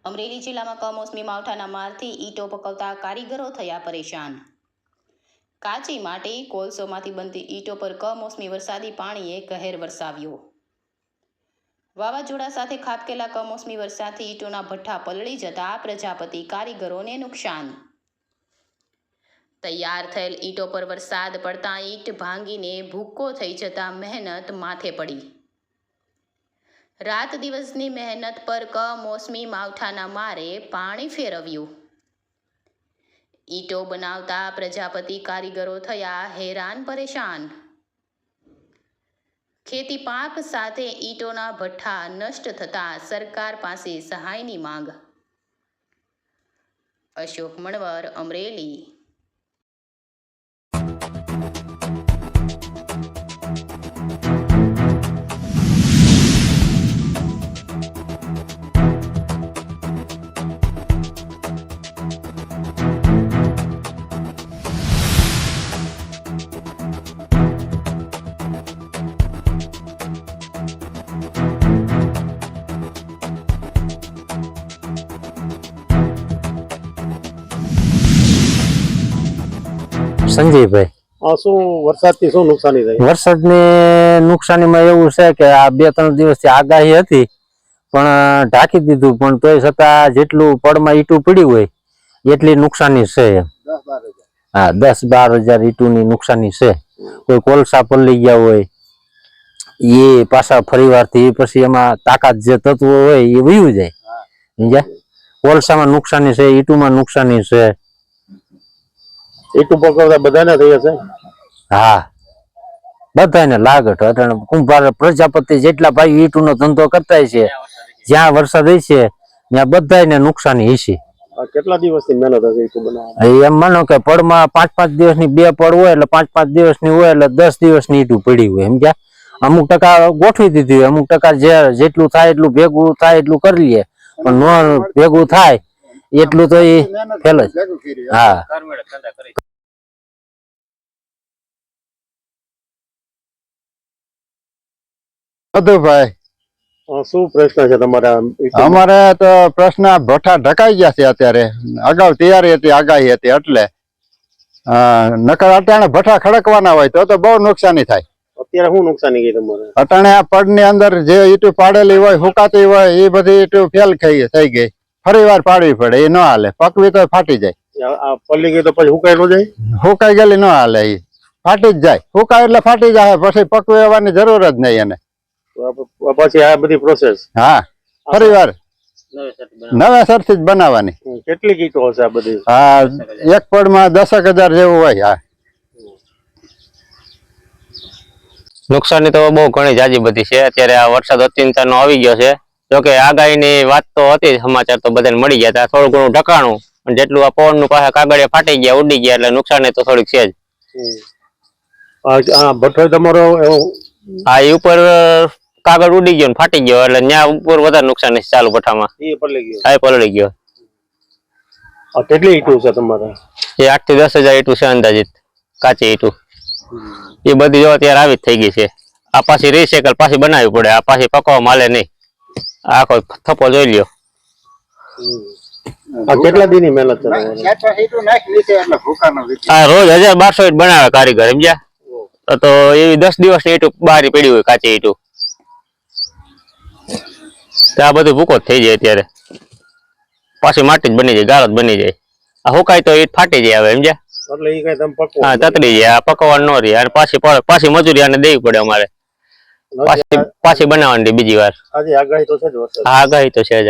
અમરેલી જિલ્લામાં કમોસમી માવઠાના મારથી ઈંટો પકવતા કારીગરો થયા પરેશાન। કાચી માટી કોલસોમાંથી બનતી ઈંટો પર કમોસમી વરસાદી પાણીએ કહેર વરસાવ્યો। વાવાઝોડા સાથે ખાબકેલા કમોસમી વરસાદથી ઈંટોના ભઠ્ઠા પલળી જતા પ્રજાપતિ કારીગરોને નુકસાન। તૈયાર થયેલ ઈંટો પર વરસાદ પડતા ઈંટ ભાંગીને ભૂક્કો થઈ જતા મહેનત માથે પડી। રાત દિવસની મહેનત પર કમોસમી માવઠાના મારે પાણી ફેરવ્યું। ઈંટો બનાવતા પ્રજાપતિ કારીગરો થયા હેરાન પરેશાન। ખેતી પાક સાથે ઈંટોના ભઠ્ઠા નષ્ટ થતા સરકાર પાસે સહાયની માંગ। અશોક મણવર, અમરેલી। संजय भाई शू वरसाद की शू नुकसानी थी? वरसाद ने नुकसानी में एवं है कि आ 2-3 दिवस आगाही हती पण ढाकी दीधुं पण तोय छतां जेटलुं पड़मां ईंटुं पड्युं होय एटली नुकसानी छे। 10-12 हज़ार ईंटुनी नुकसानी छे। कोई कोलसा पलળી गया होय ए पाछा फरीवारथी पछी एमां ताकात जे तत्व होय ए वયું जाय। समझ्या? कोलसामां नुकसानी छे, ईंटुमां नुकसानी छे। ईंटू पकवता बधाने थई हशे? हाँ, बधाने लागट अटाणे कुंभार प्रजापति जेटला भाई ईंटूनो धंधो करता छे ज्यां वरसाद हशे त्यां बधाने नुकसानी हशे। કેટલા દિવસની મહેનત હશે ઈંટુ બનાવવામાં? એમ માનો કે પડમાં 5-5 દિવસની બે પડ હોય એટલે 5-5 દિવસની હોય એટલે 10 દિવસની ઈંટુ પડી હોય। સમજ્યા? અમુક ટકા ગોઠવી દીધી હોય, અમુક ટકા જેટલું થાય એટલું ભેગું થાય એટલું કરી લઈએ પણ નો ભેગું થાય એટલું તો એ ફેલ જ। હા, ભાઈ શું પ્રશ્ન છે તમારા? અમારે તો પ્રશ્ન ભઠ્ઠા ઢકાઈ ગયા છે અત્યારે। અગાઉ તૈયારી હતી, આગાહી હતી એટલે નકર અટાણે ભઠ્ઠા ખડકવાના હોય તો બહુ નુકસાની થાય। અત્યારે શું નુકસાની ગઈ તમારે? અટાણે આ પડની અંદર જે ઈંટું પાડેલી હોય હુકાતી હોય એ બધી ઈંટું ફેલ થઈ ગઈ, ફરી વાર પાડવી પડે, એ ન હાલે। પકવી તો ફાટી જાય। પલ્લી ગઈ તો પછી હુકાઈ ન જાય? હુકાઈ ગયેલી ન હાલે, એ ફાટી જ જાય। હુકાય એટલે ફાટી જાય, પછી પકવવાની જરૂર જ નહીં એને। પછી આ બધી પ્રોસેસ? હા, ફરી વાર નવેસરથી જ બનાવવાની। કેટલી ઈંટો હશે આ બધી? હા, એક પડમાં 10,000 જેવું હોય। હા, નુકસાની તો બહુ ઘણી જાજી બધી છે। અત્યારે આ વરસાદ અચિંતાનો આવી ગયો છે। જોકે આગાહીની વાત તો હતી, સમાચાર તો બધાને મળી ગયા હતા। થોડું ઘણું ઢકાણું પણ જેટલું આ પવનનું પાછા કાગળિયા ફાટી ગયા, ઉડી ગયા એટલે નુકસાની તો થોડીક છે જ। ભઠ્ઠો તમારો હા, એ ઉપર કાગળ ઉડી ગયો ને ફાટી ગયો એટલે ત્યાં ઉપર વધારે નુકસાની છે ચાલુ ભઠ્ઠામાં। એ પલળી ગયો? હા, પલળી ગયો। કેટલી ઈંટું છે તમારે? એ 8 થી 10 હજાર ઈંટું છે અંદાજિત, કાચી ઈંટું। એ બધી જો અત્યારે આવી જ થઈ ગઈ છે। આ પાછી રીસાયકલ પાછી બનાવવી પડે, આ પાછી પકવા માલે નહીં। આખો થપ્પો જોઈ લ્યો। કેટલા દીની મહેનત છે? આ રોજ 1200 ઈંટ બનાવે કારીગર। સમજ્યા? તો એવી 10 દિવસની ઈંટું બહાર પડી હોય, કાચી ઈંટું। આ બધું ભૂકો જ થઈ જાય અત્યારે, પાછી માટી જ બની જાય, ગારો જ બની જાય। આ હુકાય તો ઈંટ ફાટી જાય હવે। સમજ્યા? એટલે ઈ કઈ તમે પકવો? હા, તતડી જાય, આ પકવવાનું ન રહે અને પાછી મજૂરી આને દેવી પડે અમારે, પાછી બનાવવાની બીજી વાર। આજે આગાહી તો છે જ વરસાદ? હા, આગાહી તો છે જ।